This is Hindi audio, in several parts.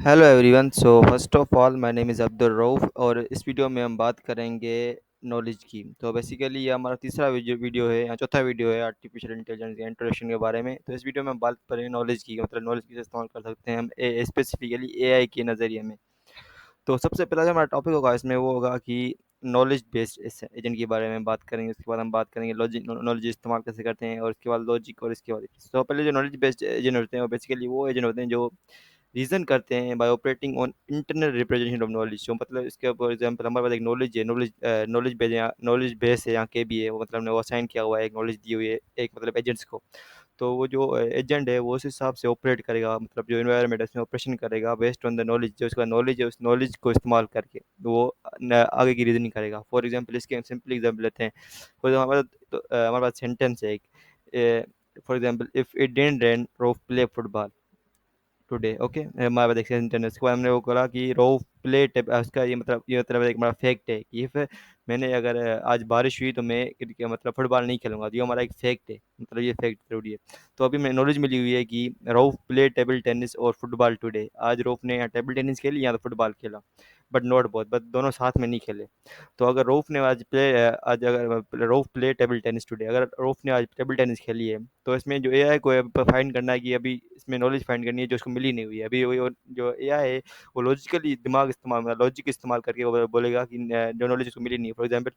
Hello everyone. So first of all my name is Abdul Rauf और इस वीडियो में हम बात करेंगे नॉलेज की। तो बेसिकली ये हमारा तीसरा वीडियो है या चौथा वीडियो है आर्टिफिशियल इंटेलिजेंस या इंट्रोडक्शन के बारे में। तो इस वीडियो में हम बात करेंगे नॉलेज की, मतलब नॉलेज किसे इस्तेमाल कर सकते हैं हम स्पेसिफिकली एआई के नज़रिए में। तो सबसे पहला जो हमारा टॉपिक होगा इसमें वो होगा कि नॉलेज बेस्ड एजेंट के बारे में बात करेंगे। उसके बाद हम बात करेंगे लॉजिक नॉलेज इस्तेमाल कैसे करते हैं, और उसके बाद लॉजिक, और इसके बाद तो पहले जो नॉलेज बेस्ड एजेंट होते हैं वो बेसिकली वो एजेंट होते हैं जो रीज़न करते हैं bye operating on internal representation of knowledge. जो मतलब इसके फॉर एग्जांपल हमारे पास एक नॉलेज है, नॉलेज बेस है, यहाँ के भी है, वो मतलब हमने वो असाइन किया हुआ है, एक नॉलेज दी हुई है एक मतलब एजेंट्स को। तो वो जो एजेंट है वो उस हिसाब से ऑपरेट करेगा, मतलब जो इन्वायरमेंट है उसमें ऑपरेशन करेगा बेस्ड ऑन द नॉलेज। जो उसका नॉलेज है उस नॉलेज को इस्तेमाल करके वो आगे की रीजनिंग करेगा। फॉर एग्जांपल इसके हम सिंपल एग्जांपल लेते हैं। फॉर एग्जांपल हमारे पास सेंटेंस है एक, for example if it didn't rain Rolf play football today. Okay, हमारे पास एक सेंटेंस के बाद हमने वो करा कि रोफ प्ले टेप, उसका ये मतलब एक हमारा फैक्ट है कि इफ मैंने अगर आज बारिश हुई तो मैं मतलब फुटबॉल नहीं खेलूंगा। तो ये हमारा एक फैक्ट है, मतलब ये फैक्ट जरूरी है। तो अभी मैं नॉलेज मिली हुई है कि रोफ प्ले टेबल टेनिस और फुटबॉल टुडे। आज रोफ ने यहाँ टेबल टेनिस खेली या तो फुटबॉल खेला, बट नॉट बोथ, बट दोनों साथ में नहीं खेले। तो अगर रोफ ने आज अगर रोफ प्ले टेबल टेनिस टुडे, अगर रोफ ने आज टेबल टेनिस खेली है, तो इसमें जो एआई को फाइंड करना है कि अभी इसमें नॉलेज फाइंड करनी है जो उसको मिली नहीं हुई है अभी। जो एआई है वो लॉजिकली दिमाग इस्तेमाल लॉजिक इस्तेमाल करके वो बोलेगा कि जो नॉलेज उसको मिली नहीं है। फॉर एग्जाम्पल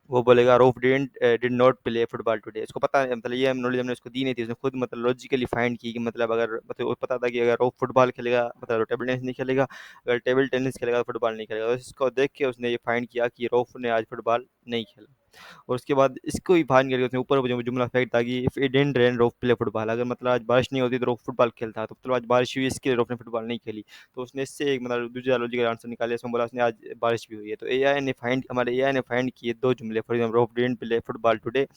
वो बोलेगा Rolf did not play football today. इसको पता है, मतलब ये नॉलेज हमने उसको दी नहीं थी, उसने खुद मतलब लॉजिकली फाइंड की कि मतलब अगर मतलब वो पता था कि अगर रोफ फुटबॉल खेलेगा मतलब टेबल टेनिस नहीं खेलेगा, अगर टेबल टेनिस खेलेगा तो फुटबॉल नहीं खेलेगा। तो इसको देख के उसने ये फाइंड किया कि रोफ ने आज फुटबॉल नहीं खेला। और उसके बाद इसको भी फाइन करके उसने ऊपर जो जुमला फेंक था कि if it didn't rain Rolf play football. अगर मतलब आज बारिश नहीं होती तो रोफ फुटबॉल खेलता, तो मतलब आज बारिश हुई इसके लिए रोफ ने फुटबॉल नहीं खेली। तो उसने इससे एक मतलब दूसरा लॉजिकल आंसर निकाले, उसमें बोला उसने आज बारिश भी हुई है। तो एआई ने फाइंड किए दो जुमले, for example Rolf didn't play football today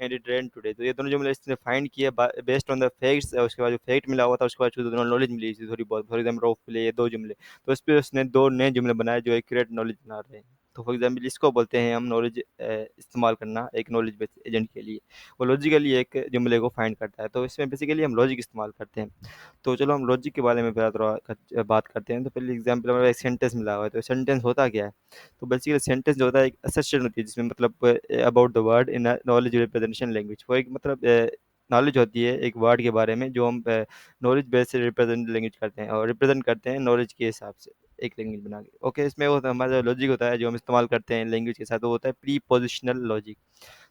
and it rain today. तो ये दोनों जुमले इसने फाइंड किए बेस्ड ऑन द फैक्ट्स। उसके बाद जो फैक्ट मिला हुआ था उसके बाद जो दोनों नॉलेज मिली थी थोड़ी बहुत, फॉर एग्जाम्पल रोफ प्ले, ये दो जुमले। तो इस पर उसने दो नए जुमले बनाए जो एक्यूरेट नॉलेज बना रहे हैं। तो फॉर एग्जाम्पल इसको बोलते हैं हम नॉलेज इस्तेमाल करना एक नॉलेज बेस एजेंट के लिए। वो लॉजिकली एक जुमले को फाइंड करता है, तो इसमें बेसिकली हम लॉजिक इस्तेमाल करते हैं। तो चलो हम लॉजिक के बारे में पहले थोड़ा बात करते हैं। तो पहले एग्जाम्पल हमारा एक सेंटेंस मिला हुआ है, तो सेंटेंस होता क्या है? तो बेसिकली सेंटेंस जो होता है एक असर्शन होती है जिसमें मतलब about the word in knowledge representation language. वो एक मतलब नॉलेज होती है एक वर्ड के बारे में जो हम नॉलेज बेस से रिप्रेजेंट लैंग्वेज करते हैं और रिप्रेजेंट करते हैं नॉलेज के हिसाब से एक लैंग्वेज बना के। ओके, इसमें वो हमारा लॉजिक होता है जो हम इस्तेमाल करते हैं लैंग्वेज के साथ, वो होता है प्री पोजिशनल लॉजिक।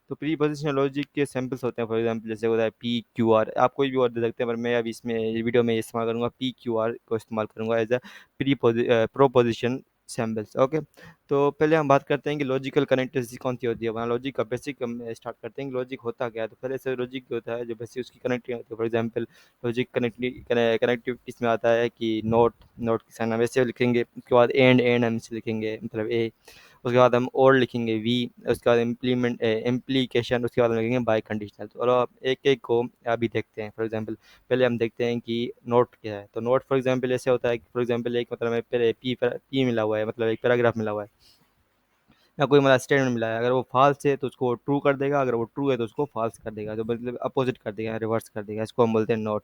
तो प्री पोजिशनल लॉजिक के सैम्पल्स होते हैं, फॉर एग्जांपल जैसे होता है पी क्यू आर। आप कोई भी वर्ड दे सकते हैं, पर मैं अभी इसमें वीडियो में इस्तेमाल करूँगा पी क्यू आर को इस्तेमाल करूँगा as a proposition samples. Okay, तो पहले हम बात करते हैं कि लॉजिकल कनेक्टिविटी कौन सी होती है। वहाँ लॉजिक का बेसिक हम स्टार्ट करते हैं कि लॉजिक होता क्या है। तो पहले से लॉजिक होता है जो बेसिक उसकी कनेक्टिविटी होती है। फॉर एग्जांपल लॉजिक कनेक्टिविटी इसमें आता है कि नोट नोट के साथ हम ऐसे लिखेंगे, उसके बाद एंड हम इसे लिखेंगे मतलब ए, उसके बाद हम और लिखेंगे वी, उसके बाद इम्प्लीकेशन, उसके बाद हम लिखेंगे बाय कंडीशनल। तो अब एक एक को अभी देखते हैं। फॉर एग्जांपल पहले हम देखते हैं कि नोट क्या है। तो नोट फॉर एग्जांपल ऐसे होता है कि फॉर एग्जांपल एक मतलब पहले पी मिला हुआ है, मतलब एक पैराग्राफ मिला हुआ है या कोई मतलब स्टेटमेंट मिला है। अगर वो फॉल्स है तो उसको ट्रू कर देगा, अगर वो ट्रू है तो उसको फॉल्स कर देगा, तो मतलब अपोजिट कर देगा, रिवर्स कर देगा। इसको हम बोलते हैं नोट।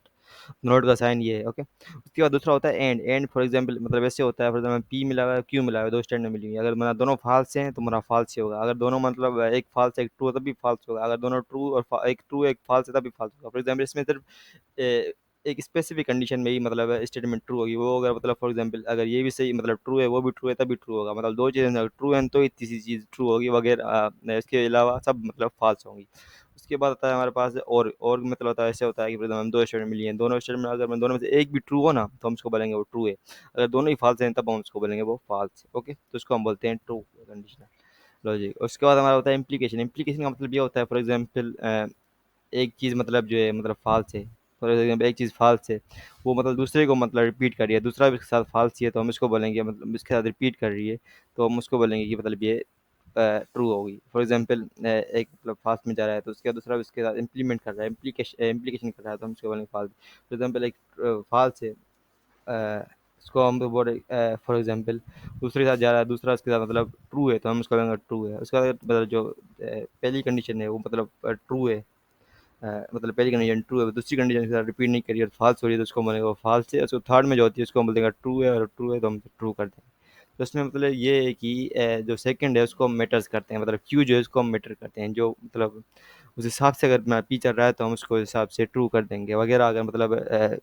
नोट का साइन ये है। ओके, उसके बाद दूसरा होता है एंड। एंड फॉर एग्जांपल मतलब ऐसे होता है, फॉर एग्जांपल पी मिला हुआ है क्यू मिला हुआ है, दो स्टेटमेंट मिली हुई है। अगर मतलब दोनों फॉल्स हैं तो मेरा फॉल्स ही होगा। अगर दोनों मतलब एक फॉल्स एक ट्रू है तब भी फॉल्स होगा। अगर दोनों ट्रू और एक ट्रू एक फॉल्स है तब भी फॉल्स होगा। फॉर एग्जांपल इसमें सिर्फ ए, एक स्पेसिफिक कंडीशन में ही मतलब स्टेटमेंट ट्रू होगी। वो अगर मतलब फॉर एग्जांपल अगर ये भी सही मतलब ट्रू है वो भी ट्रू है तभी ट्रू होगा। मतलब दो चीज़ें अगर ट्रू हैं तो ही तीसरी चीज़ ट्रू होगी, वगैरह इसके अलावा सब मतलब फॉल्स होंगी। उसके बाद आता है हमारे पास और मतलब होता है ऐसे होता है कि मतलब हम दो स्टेटमेंट मिली हैं, दोनों स्टेटमेंट अगर मैं दोनों में से एक भी ट्रू हो ना तो हम उसको बोलेंगे वो ट्रू है। अगर दोनों ही फॉल्स हैं तब हम उसको बोलेंगे वो फॉल्स है। ओके, तो उसको हम बोलते हैं ट्रू कंडीशनल लॉजिक। उसके बाद हमारा होता है इम्प्लीकेशन। इम्प्लीकेशन का मतलब ये होता है फॉर एग्जांपल एक चीज़ मतलब जो है मतलब फ़ाल्स है। फॉर एग्ज़ाम्पल एक चीज़ फ़ाल्स है, वो मतलब दूसरे को मतलब रिपीट कर रही है, दूसरा भी उसके साथ फ़ाल्स ही है, तो हम इसको बोलेंगे मतलब इसके साथ रिपीट कर रही है, तो हम उसको बोलेंगे कि मतलब ये ट्रू होगी। फॉर एग्ज़ाम्पल एक मतलब फ़ास्ट में जा रहा है तो उसके दूसरा भी उसके साथ इम्प्लीमेंट कर रहा है, इम्प्लीकेशन कर रहा है, तो हम उसको बोलेंगे फ़ाल्स। फॉर एग्ज़ाम्पल एक फ़ाल्स है, उसको हम बोले फॉर एग्ज़ाम्पल दूसरे के साथ जा रहा है, दूसरा उसके साथ मतलब ट्रू है, तो हम उसको बोलेंगे ट्रू है। उसका मतलब जो पहली कंडीशन है वो मतलब ट्रू है, मतलब पहली कंडीशन ट्रू है, दूसरी कंडीशन के साथ रिपीट नहीं करी और फॉल्स हो रही है तो उसको बोलेंगे वो फॉल्स है, उसको थर्ड में जो होती है उसको हम बोल देंगे ट्रू है, और ट्रू है तो हम ट्रू कर देंगे। तो इसमें मतलब ये है कि जो सेकंड है उसको हम मैटर्स करते हैं, मतलब क्यू जो है उसको हम मैटर करते हैं, जो मतलब उस हिसाब से अगर पी चल रहा है तो हम उसको हिसाब से ट्रू कर देंगे वगैरह। अगर मतलब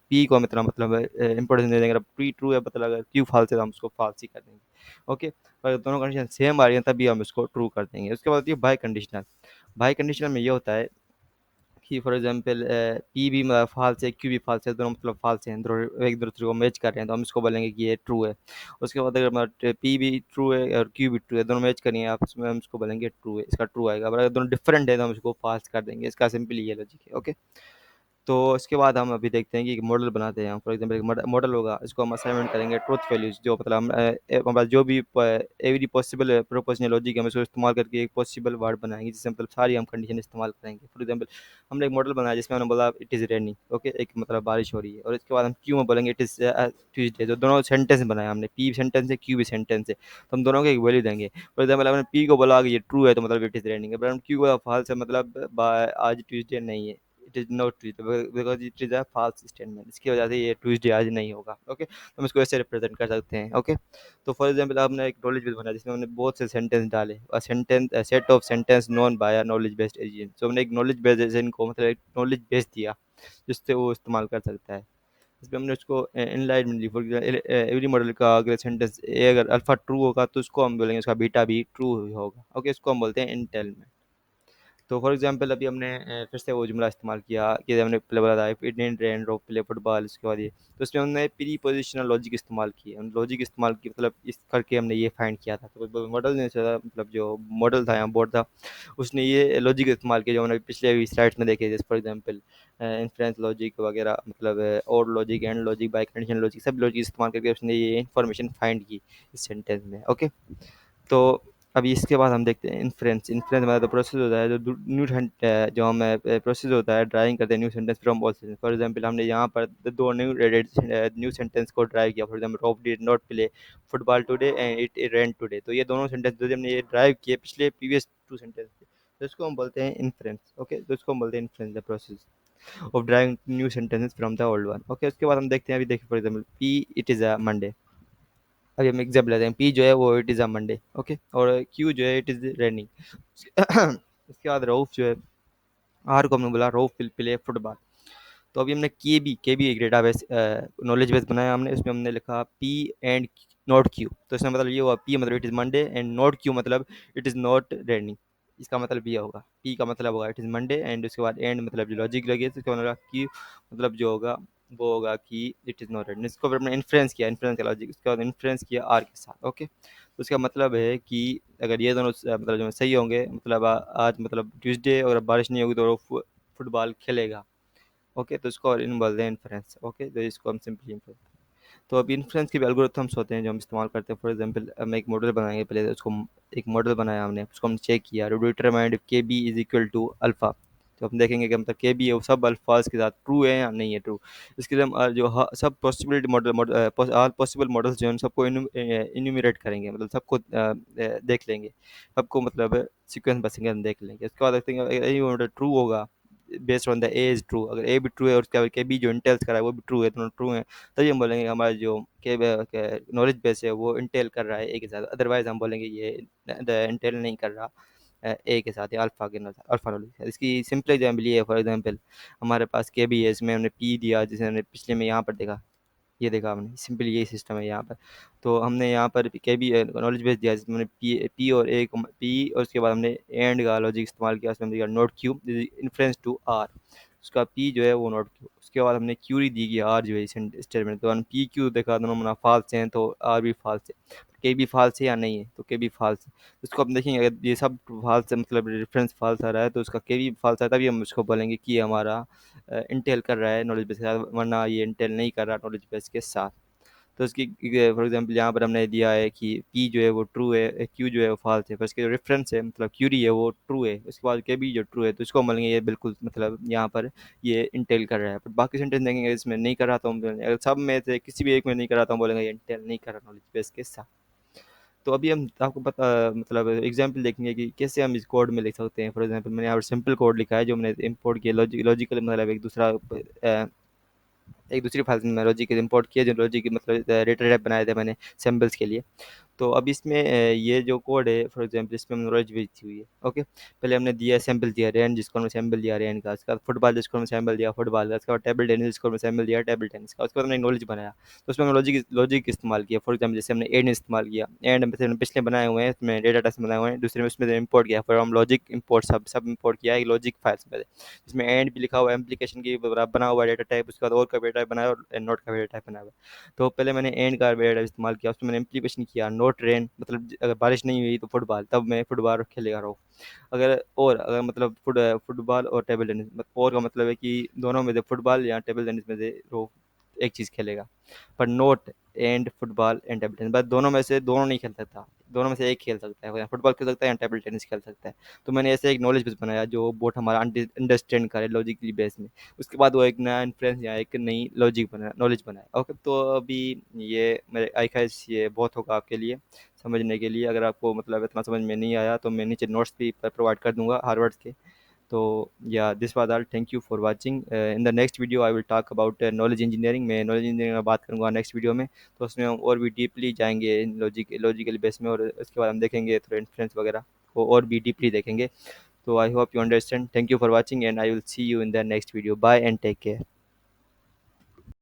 पी को मतलब इंपॉर्टेंस दे देंगे, अगर पी ट्रू है मतलब अगर क्यू फॉल्स है तो हम उसको फॉल्स ही कर देंगे। ओके, पर दोनों कंडीशन सेम आ रही है तभी हम इसको ट्रू कर देंगे। उसके बाद होती है बाई कंडीशनल। बाई कंडीशनल में ये होता है कि फॉर एग्जांपल पी भी फॉल्स है, क्यू भी फॉल्स है, दोनों मतलब फॉल्स हैं, दोनों एक दूसरे को मैच कर रहे हैं तो हम इसको बोलेंगे कि ये ट्रू है। उसके बाद अगर मतलब पी भी ट्रू है और क्यू भी ट्रू है, दोनों मैच करिए आपस में, हम इसको बोलेंगे ट्रू है, इसका ट्रू आएगा। अगर दोनों डिफरेंट है तो हम इसको फॉल्स कर देंगे। इसका सिंपली ये लॉजिक है। ओके, तो इसके बाद हम अभी देखते हैं कि एक मॉडल बनाते हैं। फॉर एग्जांपल एक मॉडल होगा, इसको हम असाइनमेंट करेंगे ट्रुथ वैल्यूज, जो मतलब हम हमारे पास जो भी एवरी पॉसिबल प्रोपोर्शनल लॉजिक है हम इसको इस्तेमाल करके एक पॉसिबल वर्ड बनाएंगे जिससे मतलब सारी हम कंडीशन इस्तेमाल करेंगे। फॉर एग्जांपल हमने एक मॉडल बनाया जिसमें हमने बोला इट इज़ रेनी, ओके, एक मतलब बारिश हो रही है, और इसके बाद हम क्यू में बोलेंगे इट इज़ ट्यूजडे। तो दोनों सेंटेंस बनाया हमने, पी सेंटेंस है क्यू भी सेंटेंस है, तो हम दोनों को एक वैल्यू देंगे। फॉर एग्जाम्पल हमने पी को बोला कि ये ट्रू है तो मतलब इट इज़ रेनिंग है, पर हम क्यू को फॉल्स है मतलब आज ट्यूजडे नहीं है, it is not Tuesday because it is a false statement, इसकी वजह से ये ट्यूजडे आज नहीं होगा। ओके, तो हम इसको ऐसे रिप्रेजेंट कर सकते हैं। ओके, तो फॉर एग्जांपल आपने एक नॉलेज बेस बनाया जिसमें हमने बहुत से सेंटेंस डाले, a sentence set of sentence known by a knowledge based agent. So हमने एक नॉलेज बेस्ड एजेंट को मतलब एक नॉलेज बेस दिया जिससे वो इस्तेमाल कर सकता है। इसमें हमने उसको enlightenment the. For every model का अगर सेंटेंस ए अगर अल्फा ट्रू होगा तो उसको हम बोलेंगे उसका बीटा भी ट्रू होगा। ओके, इसको हम बोलते हैं इंटेलमेंट। तो फॉर एग्जांपल अभी हमने फिर से वो जुमला इस्तेमाल किया कि हमने पहले बोला था it didn't rain drop play football, उसके बाद ये, तो उसमें हमने प्री पोजिशनल लॉजिक इस्तेमाल किए, हम लॉजिक इस्तेमाल किए मतलब इस करके हमने ये फाइंड किया था। तो मॉडल ने मतलब जो मॉडल था यहाँ बोर्ड था उसने ये लॉजिक इस्तेमाल किया जो हमने पिछले भी स्लाइड्स में देखे, जैसे फॉर एग्जांपल इन्फ्रेंस लॉजिक वगैरह, मतलब और logic and logic by condition logic, सब लॉजिक इस्तेमाल करके उसने ये इन्फॉर्मेशन फाइंड की इस सेंटेंस में। ओके, तो अभी इसके बाद हम देखते हैं इन्फ्रेंस। इन्फ्रेंस हमारा तो प्रोसेस होता है जो न्यू जो हम प्रोसेस होता है ड्राइंग करते हैं new sentence from all sentence. For example हमने यहाँ पर दो न्यू सेंटेंस को ड्राइव किया। For example Rob did not play football today and it rain today, तो ये दोनों सेंटेंस जो हमने ये ड्राइव किए पिछले प्रीवियस टू सेंटेंस से, तो इसको हम बोलते हैं इन्फ्रेंस। ओके, तो इसको हम बोलते हैं inference the process of driving new sentences from the old one. Okay, उसके बाद हम देखते हैं, अभी देखिए for example P it is a Monday. अभी हम एग्जाम्पल लेते हैं, पी जो है वो it is a Monday, okay, और क्यू जो है इट इज़ रेनिंग। उसके बाद रऊफ जो है, आर को हमने बोला रऊफ विल प्ले फुटबॉल। तो अभी हमने के बी एक डेटाबेस नॉलेज बेस बनाया हमने, इसमें हमने लिखा पी एंड नॉट क्यू। तो इसमें मतलब ये हुआ पी मतलब it is Monday and not Q मतलब इट इज़ नॉट रेनिंग। इसका मतलब ये होगा, पी का मतलब होगा इट इज़ मंडे एंड उसके बाद एंड मतलब जो लॉजिक लगे तो इसका मतलब क्यू मतलब जो होगा वो होगा कि इट इज़ नॉट रेनिंग। इसको फिर हमने इन्फ्रेंस किया, इन्फ्रेंस का लॉजिक, उसके बाद इन्फ्रेंस किया आर के साथ। ओके, तो इसका मतलब है कि अगर ये दोनों मतलब जो सही होंगे, मतलब आज मतलब ट्यूसडे और बारिश नहीं होगी तो वो फुटबॉल खेलेगा। ओके, तो इसको और इन बोलते हैं इन्फ्रेंस। ओके, तो इसको हम सिंपली इन्फ्रेंस। तो अब इन्फ्रेंस के भी एल्गोरिथम्स होते हैं जो हम इस्तेमाल करते हैं। फॉर एग्जांपल हम एक मॉडल बनाएंगे, पहले तो उसको एक मॉडल बनाया हमने, उसको हम चेक किया डिटरमाइंड के B is equal to alpha. तो हम देखेंगे कि मतलब के बी है वो सब अल्फाज के साथ ट्रू है या नहीं है ट्रू। इसके लिए हम जो सब possibility model all possible models जो हैं उन सबको इन्यूमरेट करेंगे, मतलब सबको देख लेंगे, सबको मतलब सीक्वेंस बाय सीक्वेंस देख लेंगे। उसके बाद देखते हैं अगर ये मॉडल ट्रू होगा based on the A is true, अगर ए भी ट्रू है और उसके बाद के बी जो इंटेल्स करा है वो भी ट्रू है, दोनों ट्रू है, तभी हम बोलेंगे हमारा जो के नॉलेज बेस है वो इंटेल कर रहा है ए के साथ। अदरवाइज हम बोलेंगे ये इंटेल नहीं कर रहा ए के साथ या अल्फा के साथ, अल्फा नॉलेज के साथ। इसकी सिंपल एग्जाम्पल ये है, फॉर एग्जाम्पल हमारे पास के बी है, इसमें हमने पी दिया जिसे हमने पिछले में यहाँ पर देखा, ये देखा हमने, सिंपल यही सिस्टम है यहाँ पर। तो हमने यहाँ पर के बी नॉलेज बेस दिया जिसमें हमने पी और ए पी और उसके बाद हमने एंड का लॉजिक इस्तेमाल किया, उसमें हमने दिया not Q inference to R, उसका पी जो है वो नोट क्यू। उसके बाद हमने क्यूरी दी कि आर जो है स्टेटमेंट, तो हम पी क्यू देखा दोनों मना फॉल्स हैं तो आर भी फॉल्स है, के बी फॉल्स है या नहीं है तो के बी फॉल्स है। उसको हम देखेंगे अगर ये सब फॉल्स है मतलब रेफरेंस फॉल्स आ रहा है तो उसका के बी फॉल्स है, तभी हम उसको बोलेंगे कि ये हमारा इंटेल कर रहा है नॉलेज बेस के साथ, वरना ये इंटेल नहीं कर रहा नॉलेज बेस के साथ। तो उसकी फॉर एग्जांपल यहाँ पर हमने दिया है कि पी जो है वो ट्रू है, क्यू जो है वो फॉल्स है, पर इसके जो रेफरेंस है मतलब क्यूरी है वो ट्रू है, उसके बाद के बी जो ट्रू है तो इसको हम बोलेंगे ये बिल्कुल मतलब यहाँ पर ये इंटेल कर रहा है। पर बाकी सेंटेंस देखेंगे इसमें नहीं कर रहा तो हम बोलेंगे, अगर सब में से किसी भी एक में नहीं कर रहा तो हम बोलेंगे ये इंटेल नहीं कर रहा नॉलेज बेस के साथ। तो अभी हम आपको मतलब एग्जांपल देखेंगे कि कैसे हम इस कोड में लिख सकते हैं। फॉर एग्जांपल मैंने यहाँ पर सिंपल कोड लिखा है जो मैंने इंपोर्ट किया, लॉजिकल मतलब एक दूसरी फाइल में लॉजिक इंपोर्ट किया, जो लॉजिक मतलब डेटा टाइप बनाए थे मैंने सिंबल्स के लिए। तो अब इसमें ये जो कोड है फॉर एग्जांपल इसमें हमने नॉलेज भेजी हुई है। ओके, पहले हमने दिया सैम्पल दिया रेन, जिसको हमने सैम्पल दिया रेन का, उसके बाद फुटबॉल जिसको हमने सैम्पल दिया फुटबॉल का, उसके बाद टेबल टेनिस जिसको हमने सैम्पल दिया टेबल टेनिस का, उसके बाद हमने नॉलेज बनाया। तो उसमें हमने लॉजिक इस्तेमाल किया। फॉर एग्जाम्पल जैसे हमने एंड इस्तेमाल किया, एंड में से हमने पिछले बनाए हुए हैं उसमें डेटा टाइप्स बनाए हुए हैं, दूसरे में उसमें इम्पोर्ट किया, फिर हम लॉजिक इम्पोर्ट सब इम्पोर्ट किया है लॉजिक फाइल्स में, जिसमें एंड भी लिखा हुआ है एप्लीकेशन की बना हुआ है डेटा टाइप, उसके बाद और का डेटा टाइप बनाया और नोट का डेटा टाइप बनाया हुआ है। तो पहले मैंने एंड का डेटा टाइप इस्तेमाल किया, उसमें मैंने इम्प्लीमेंटेशन किया नोट रेन, मतलब अगर बारिश नहीं हुई तो फुटबॉल, तब मैं फुटबॉल खेलेगा रहा हूँ। अगर मतलब फुटबॉल और टेबल टेनिस, और का मतलब है कि दोनों में से फुटबॉल या टेबल टेनिस में से वो एक चीज़ खेलेगा। पर note and football and table tennis, बस दोनों में से दोनों नहीं खेल सकता, दोनों में से एक खेल सकता है, या फुटबॉल खेल सकता है या टेबल टेनिस खेल सकता है। तो मैंने ऐसे एक नॉलेज बेस बनाया जो बोट हमारा अंडरस्टैंड करे लॉजिकली बेस में। उसके बाद वो एक नया इन्फ्लुएंस या एक नई लॉजिक बनाया, नॉलेज बनाया। ओके, तो अभी ये मेरे आई खास ये बहुत होगा आपके लिए समझने के लिए। अगर आपको मतलब इतना समझ में नहीं आया तो मैं नीचे नोट्स भी प्रोवाइड कर दूंगा हार्वर्ड के। तो या this was all, thank you for watching. In the next video I will talk about knowledge engineering. मैं नॉलेज इंजीनियरिंग में बात करूंगा नेक्स्ट वीडियो में। तो उसमें हम और भी डीपली जाएंगे लॉजिकल बेस में, और उसके बाद हम देखेंगे थोड़े इन्फ्लुएंस वगैरह को और भी डीपली देखेंगे। तो I hope you understand. Thank you for watching and I will see you in the next video. Bye and take care.